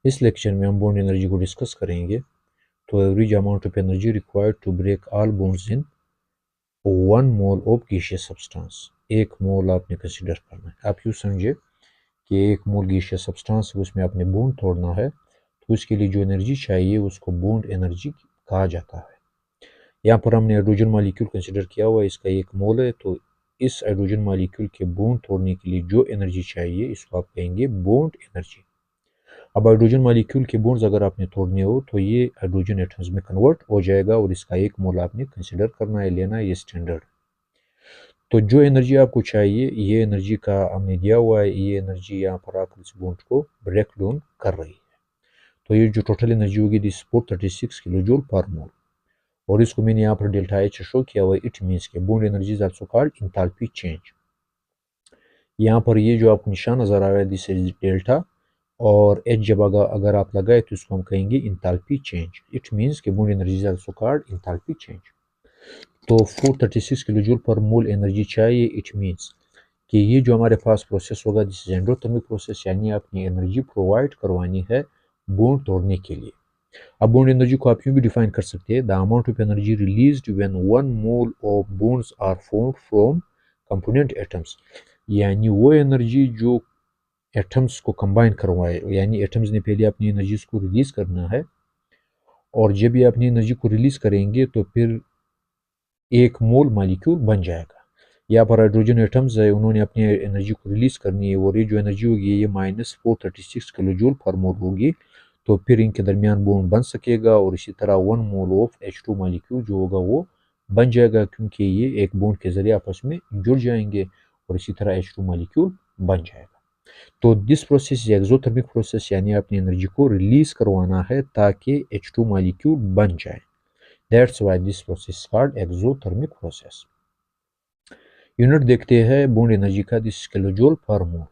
इस लेक्चर में हम बॉन्ड एनर्जी को डिस्कस करेंगे। तो average amount of energy required to break all bonds in 1 mole of gaseous substance. 1 mole आपने कंसीडर करना है। आप यूँ समझे कि 1 मोल गैसियस सब्सटेंस है, उसमें आपने बॉन्ड तोड़ना है, तो उसके लिए जो एनर्जी चाहिए उसको बॉन्ड एनर्जी कहा जाता है। यहाँ पर हमने हाइड्रोजन मॉलिक्यूल कंसीडर किया हुआ है, इसका 1 मोल है, तो इस हाइड्रोजन मॉलिक्यूल के बॉन्ड तोड़ने के लिए जो एनर्जी चाहिए इसको आप कहेंगे बॉन्ड एनर्जी। अब हाइड्रोजन मॉलिक्यूल के बॉन्ड्स अगर आपने तोड़ने हो तो ये हाइड्रोजन एटम्स में कन्वर्ट हो जाएगा और इसका 1 मोल आपने कंसीडर करना है, लेना है, ये स्टैंडर्ड। तो जो एनर्जी आपको चाहिए ये एनर्जी का हमने दिया हुआ है, ये एनर्जी यहाँ पर आकर इस बॉन्ड को ब्रेक डाउन कर रही है। तो ये जो टोटल एनर्जी होगी दिस 436 किलो जूल पर मोल, और इसको मैंने यहाँ पर डेल्टा एच शो किया हुआ है। इट मीन्स के bond energy is also called enthalpy change. यहाँ पर ये जो आपको निशान नजर आ रहा है दिस इज डेल्टा, और एच जब अगर आप लगाए तो इसको हम कहेंगे इंथैल्पी चेंज। इट मींस कि bond energy is also called enthalpy change. तो 436 किलो जूल पर मोल एनर्जी चाहिए। इट मींस कि ये जो हमारे पास प्रोसेस होगा दिस इज एंडोथर्मिक प्रोसेस, यानी अपनी एनर्जी प्रोवाइड करवानी है बॉन्ड तोड़ने के लिए। अब बॉन्ड एनर्जी को आप यूं भी डिफाइन कर सकते हैं, the amount of energy released when 1 mole of bonds are formed from component atoms, यानी वो एनर्जी जो एटम्स को कंबाइन करवाए, यानी एटम्स ने पहले अपनी एनर्जीज को रिलीज करना है, और जब ये अपनी एनर्जी को रिलीज करेंगे तो फिर 1 मोल मॉलिक्यूल बन जाएगा। यहाँ पर हाइड्रोजन एटम्स है, उन्होंने अपनी एनर्जी को रिलीज करनी है, और ये जो एनर्जी होगी ये -436 किलो जूल पर मोल होगी। तो फिर इनके दरमियान बॉन्ड बन सकेगा, और इसी तरह 1 मोल ऑफ H2 मॉलिक्यूल जो होगा वो बन जाएगा, क्योंकि ये एक बॉन्ड के जरिए आपस में जुड़ जाएंगे, और इसी तरह H2 मॉलिक्यूल बन जाएगा। तो this process is exothermic process, यानी अपनी एनर्जी को रिलीज करवाना है ताकि H2 मॉलिक्यूल बन जाए। That's why this process called exothermic process. Unit देखते हैं बॉन्ड एनर्जी का, this kilo joule per mole,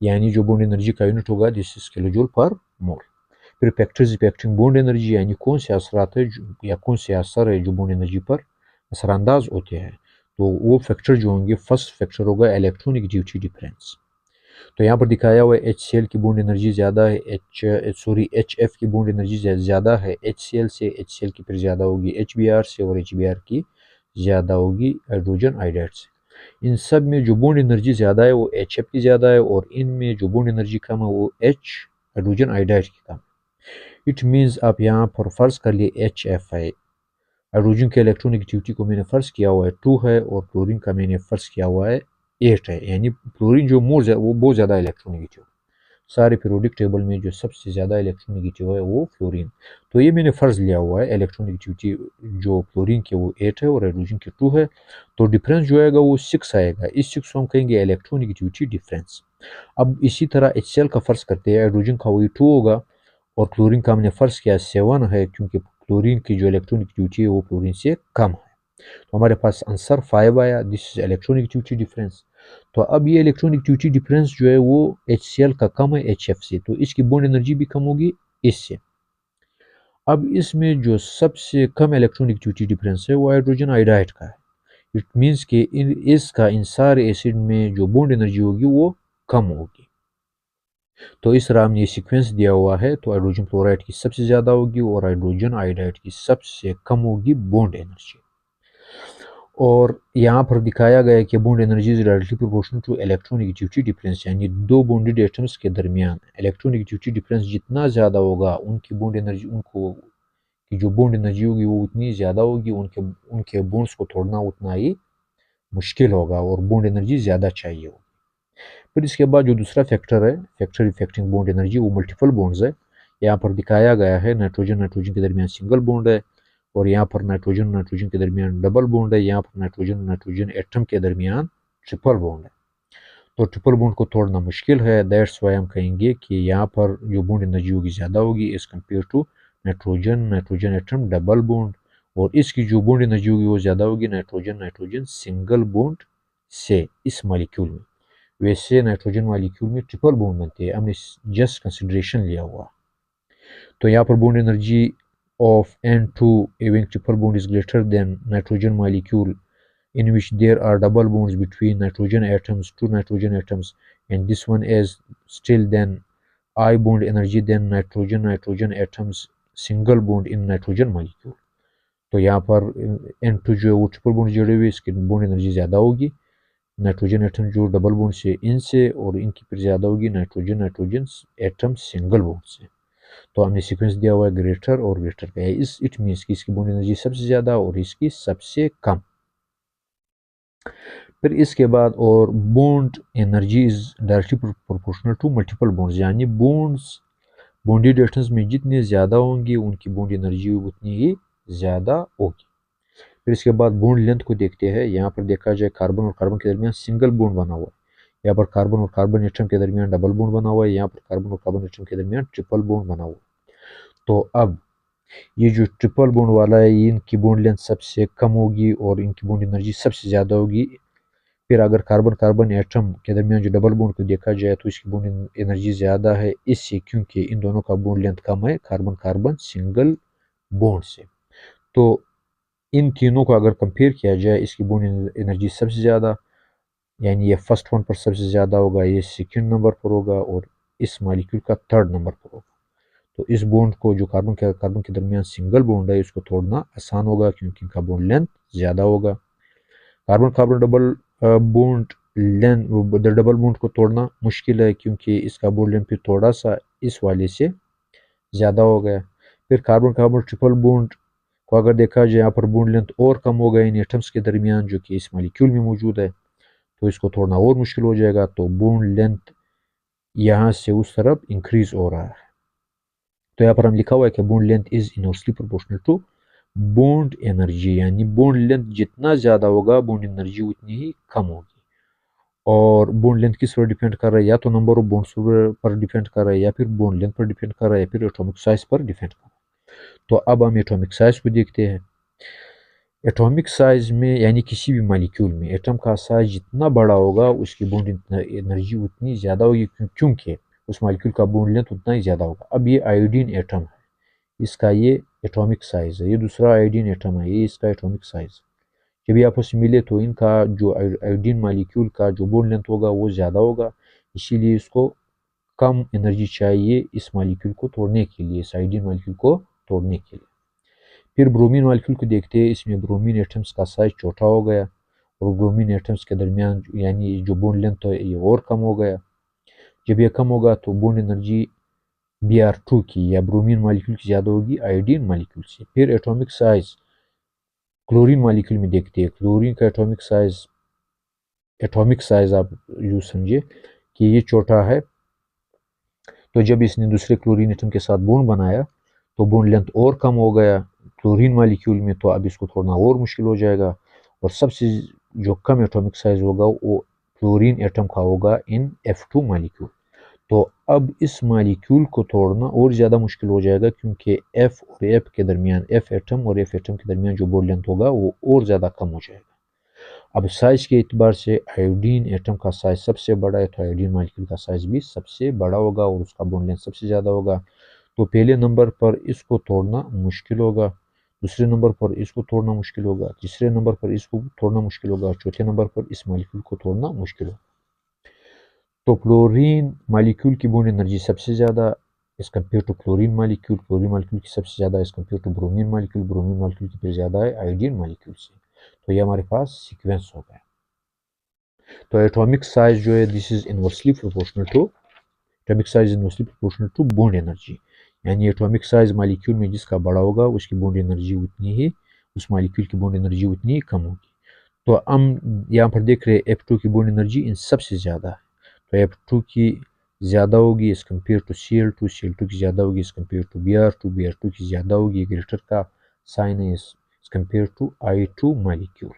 यानी जो बॉन्ड एनर्जी का यूनिट होगा this is kilo joule per mole. फिर फैक्टर्स इफेक्टिंग बॉन्ड एनर्जी, यानी कौन से असरात है या कौन से असर है जो बॉन्ड एनर्जी पर असरानंदाज होते हैं। तो वो फैक्टर जो होंगे, फर्स्ट फैक्टर होगा इलेक्ट्रोनेगेटिविटी डिफरेंस। तो यहाँ पर दिखाया हुआ है HCl की बॉन्ड एनर्जी ज़्यादा है, HF की बॉन्ड एनर्जी ज़्यादा है HCl से, HCl की फिर ज़्यादा होगी HBr से, और HBr की ज़्यादा होगी हाइड्रोजन आयोडाइड से। इन सब में जो बॉन्ड एनर्जी ज़्यादा है वो HF की ज़्यादा है, और इनमें जो बॉन्ड एनर्जी कम है वो हाइड्रोजन आयोडाइड की कम। इट मीन्स आप यहाँ पर फर्ज कर लिए HF है, हाइड्रोजन के इलेक्ट्रोनेगेटिविटी को मैंने फर्ज किया हुआ है 2 है, और क्लोरीन का मैंने फर्ज किया हुआ है 8 है, यानी क्लोरीन जो वो बहुत ज़्यादा इलेक्ट्रोनेगेटिव। सारे पीरियोडिक टेबल में जो सबसे ज़्यादा इलेक्ट्रोनेगेटिव है वो फ्लोरीन। तो ये मैंने फ़र्ज़ लिया हुआ है इलेक्ट्रोनेगेटिविटी जो फ्लोरीन के वो 8 है और हाइड्रोजन के 2 है, तो डिफरेंस जो आएगा वो 6 आएगा। इस 6 को हम कहेंगे इलेक्ट्रोनेगेटिविटी डिफरेंस। अब इसी तरह HCl का फ़र्ज़ करते हैं, हाइड्रोजन का वही 2 होगा, और क्लोरीन का हमने फ़र्ज़ किया 7 है, क्योंकि क्लोरीन की जो इलेक्ट्रोनेगेटिविटी है वो फ्लोरीन से कम है। तो हमारे पास आंसर 5 आया, दिस इज इलेक्ट्रोनेगेटिविटी डिफरेंस। तो अब ये इलेक्ट्रोनेगेटिविटी डिफरेंस जो है वो HCl का कम है HF से, तो इसकी बॉन्ड एनर्जी भी कम होगी इससे। अब इसमें जो सबसे कम इलेक्ट्रोनेगेटिविटी डिफरेंस है वो हाइड्रोजन आयोडाइड का है। इट मीन्स कि इसका इन सारे एसिड में जो बॉन्ड एनर्जी होगी वो कम होगी। तो इस तरह हमने ये सीक्वेंस दिया हुआ है, तो हाइड्रोजन क्लोराइड की सबसे ज़्यादा होगी और हाइड्रोजन आयोडाइड की सबसे कम होगी बॉन्ड एनर्जी। और यहाँ पर दिखाया गया है कि bond energy is directly proportional to electronegativity difference, यानी दो बॉन्डेड एटम्स के दरमियान इलेक्ट्रोनेगेटिविटी डिफरेंस जितना ज़्यादा होगा उनकी बॉन्ड एनर्जी, उनको की जो बॉन्ड एनर्जी होगी वो उतनी ज़्यादा होगी, उनके उनके बॉन्ड्स को तोड़ना उतना ही मुश्किल होगा और बॉन्ड एनर्जी ज़्यादा चाहिए होगी। फिर इसके बाद जो दूसरा फैक्टर है, फैक्टर इफेक्टिंग बॉन्ड एनर्जी, वो मल्टीपल बॉन्ड्स है। यहाँ पर दिखाया गया है नाइट्रोजन नाइट्रोजन के दरमियान सिंगल बॉन्ड है, और यहाँ पर नाइट्रोजन नाइट्रोजन के दरमियान डबल बॉन्ड है, यहाँ पर नाइट्रोजन नाइट्रोजन एटम के दरमियान ट्रिपल बॉन्ड है। तो ट्रिपल बॉन्ड को तोड़ना मुश्किल है, दैट्स वाई हम कहेंगे कि यहाँ पर जो बॉन्ड एनर्जी होगी ज़्यादा होगी as compared to nitrogen nitrogen atom double bond, और इसकी जो बॉन्ड एनर्जी होगी वो ज़्यादा होगी नाइट्रोजन नाइट्रोजन सिंगल बॉन्ड से इस मॉलिक्यूल में। वैसे नाइट्रोजन मॉलिक्यूल में ट्रिपल बॉन्ड बनते हैं, हमने जस्ट कंसिडरेशन लिया हुआ। तो यहाँ पर bond energy of N2 having triple bond is greater than nitrogen molecule in which there are double bonds between nitrogen atoms, two nitrogen atoms, and this one is still then I bond energy than nitrogen atoms single bond in nitrogen molecule। तो यहाँ पर N2 जो है वो triple bond जुड़े हुए, इसकी bond energy ज़्यादा होगी। नाइट्रोजन एटम जो डबल बॉन्ड से इनसे, और इनकी फिर ज़्यादा होगी नाइट्रोजन एटम सिंगल बॉन्ड से। तो हमने सीक्वेंस दिया हुआ है ग्रेटर और ग्रेटर का है, इस इट मीन्स की इसकी बॉन्ड एनर्जी सबसे ज़्यादा और इसकी सबसे कम। फिर इसके बाद और bond energy is directly proportional to multiple bonds, यानी बॉन्ड्स बॉन्डेड एटम्स में जितने ज़्यादा होंगे उनकी बॉन्ड एनर्जी उतनी ही ज़्यादा होगी। फिर इसके बाद बॉन्ड लेंथ को देखते हैं। यहाँ पर देखा जाए कार्बन और कार्बन के दरमियान सिंगल बॉन्ड बना हुआ है, यहाँ पर कार्बन और कार्बन एटम के दरमियान डबल बॉन्ड बना हुआ है, यहाँ पर कार्बन और कार्बन एटम के दरमियान ट्रिपल बॉन्ड बना हुआ है। तो अब ये जो ट्रिपल बॉन्ड वाला है, इनकी बॉन्ड लेंथ सबसे कम होगी और इनकी बॉन्ड एनर्जी सबसे ज़्यादा होगी। फिर अगर कार्बन कार्बन एटम के दरमियान जो डबल बॉन्ड को देखा जाए तो इसकी बॉन्ड एनर्जी ज़्यादा है, इससे क्योंकि इन दोनों का बॉन्ड लेंथ कम है कार्बन कार्बन सिंगल बॉन्ड से। तो इन तीनों को अगर कंपेयर किया जाए, इसकी बॉन्ड एनर्जी सबसे ज़्यादा, यानी ये फर्स्ट वन पर सबसे ज़्यादा होगा, ये सेकंड नंबर पर होगा और इस मॉलिक्यूल का थर्ड नंबर पर होगा। तो इस बॉन्ड को जो कार्बन के दरमियान सिंगल बॉन्ड है इसको तोड़ना आसान होगा क्योंकि इनका बॉन्ड लेंथ ज़्यादा होगा। Carbon carbon double bond length double bond को तोड़ना मुश्किल है क्योंकि इसका बॉन्ड लेंथ फिर थोड़ा सा इस वाले से ज़्यादा हो गया। फिर कार्बन कार्बन ट्रिपल बॉन्ड को अगर देखा जाए, यहाँ पर बॉन्ड लेंथ और कम हो गया इन एटम्स के दरमियान जो कि इस मॉलिक्यूल में मौजूद है, तो इसको तोड़ना और मुश्किल हो जाएगा। तो बॉन्ड लेंथ यहाँ से उस तरफ इंक्रीज हो रहा है। तो यहाँ पर हम लिखा हुआ है कि bond length is inversely proportional to bond energy, यानी बॉन्ड लेंथ जितना ज़्यादा होगा बॉन्ड एनर्जी उतनी ही कम होगी। और बॉन्ड लेंथ किस पर डिपेंड कर रहा है, या तो नंबर ऑफ बॉन्ड्स पर डिपेंड कर रहा है, या फिर बॉन्ड लेंथ पर डिपेंड कर रहा है, या फिर एटॉमिक साइज पर डिपेंड कर रहा है। तो अब हम एटॉमिक साइज को देखते हैं। एटॉमिक साइज में यानी किसी भी मॉलिक्यूल में एटम का साइज जितना बड़ा होगा उसकी बॉन्ड एनर्जी उतनी ज़्यादा होगी क्योंकि उस मॉलिक्यूल का बॉन्ड लेंथ उतना ही ज़्यादा होगा। अब ये आयोडीन एटम है, इसका ये एटॉमिक साइज है, ये दूसरा आयोडीन एटम है, ये इसका एटॉमिक साइज। जब ये आपस में मिले तो इनका जो आयोडीन मॉलिक्यूल का जो बॉन्ड लेंथ होगा वो ज़्यादा होगा, इसीलिए इसको कम एनर्जी चाहिए इस मॉलिक्यूल को तोड़ने के लिए, इस आयोडीन मॉलिक्यूल को तोड़ने के लिए। फिर ब्रोमीन मॉलिक्यूल को देखते हैं। इसमें ब्रोमीन एटम्स का साइज छोटा हो गया और ब्रोमीन एटम्स के दरमियान यानी जो बॉन्ड लेंथ है ये और कम हो गया। जब ये कम होगा तो बॉन्ड एनर्जी Br2 की या ब्रोमीन मॉलिक्यूल की ज़्यादा होगी आयोडीन मॉलिक्यूल से। फिर एटॉमिक साइज क्लोरीन मॉलिक्यूल में देखते हैं। क्लोरीन का एटॉमिक साइज आप यूँ समझिए कि ये छोटा है, तो जब इसने दूसरे क्लोरीन एटम के साथ बॉन्ड बनाया तो बॉन्ड लेंथ और कम हो गया क्लोरीन मॉलिक्यूल में, तो अब इसको तोड़ना और मुश्किल हो जाएगा। और सबसे जो कम एटॉमिक साइज होगा वो क्लोरीन एटम का होगा इन F2 मॉलिक्यूल। तो अब इस मॉलिक्यूल को तोड़ना और ज़्यादा मुश्किल हो जाएगा क्योंकि F और F के दरमियान F एटम और F एटम के दरमियान जो बॉन्ड लेंथ होगा वो और ज़्यादा कम हो जाएगा। अब साइज के एतबार से आयोडीन एटम का साइज सबसे बड़ा है, तो आयोडीन मॉलिक्यूल का साइज भी सबसे बड़ा होगा और उसका बॉन्ड लेंथ सबसे ज़्यादा होगा। तो पहले नंबर पर इसको तोड़ना मुश्किल होगा, दूसरे नंबर पर इसको तोड़ना मुश्किल होगा, तीसरे नंबर पर इसको तोड़ना मुश्किल होगा, चौथे नंबर पर इस मॉलिक्यूल को तोड़ना मुश्किल होगा। तो क्लोरीन मॉलिक्यूल की बॉन्ड एनर्जी सबसे ज़्यादा as compared to chlorine molecule की सबसे ज़्यादा as compared to bromine molecule की फिर ज़्यादा है आयोडीन मॉलिक्यूल से। तो ये हमारे पास सीक्वेंस हो गया। तो एटॉमिक साइज जो है this is inversely proportional to bond energy, यानी एटॉमिक साइज मॉलिक्यूल में जिसका बड़ा होगा उसकी बॉन्ड एनर्जी उतनी ही, उस मॉलिक्यूल की बॉन्ड एनर्जी उतनी ही कम होगी। तो हम यहाँ पर देख रहे हैं F2 की बॉन्ड एनर्जी इन सबसे ज़्यादा है, तो F2 की ज़्यादा होगी एज कम्पेयर टू Cl2 की ज़्यादा होगी एज कम्पेयर टू Br2 की ज़्यादा होगी, ग्रेटर का साइन है as compared to I2 molecule.